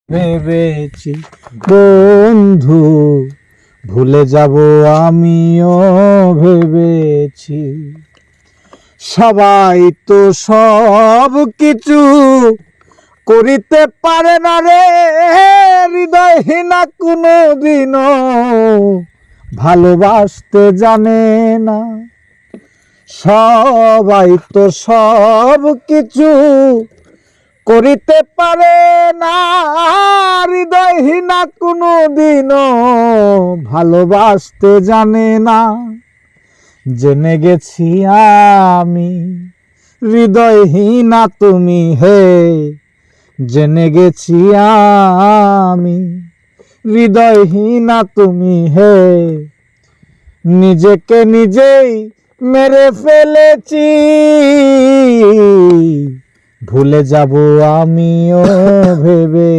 ভেবেছি বন্ধু, ভুলে যাব আমিও ভেবেছি। সবাই তো সব কিছু করিতে পারে না রে, হৃদয়হীনা কোনো দিনও ভালোবাসতে জানে না। সবাই তো সব কিছু করিতে পারে না, হৃদয়হীনা কোনো দিনও ভালোবাসতে জানে না। জেনে গেছি আমি হৃদয়হীনা তুমি হে, জেনে গেছি আমি হৃদয়হীনা তুমি হে। নিজেকে নিজেই মেরে ফেলেছি, ভুলে যাব আমিও ভেবে।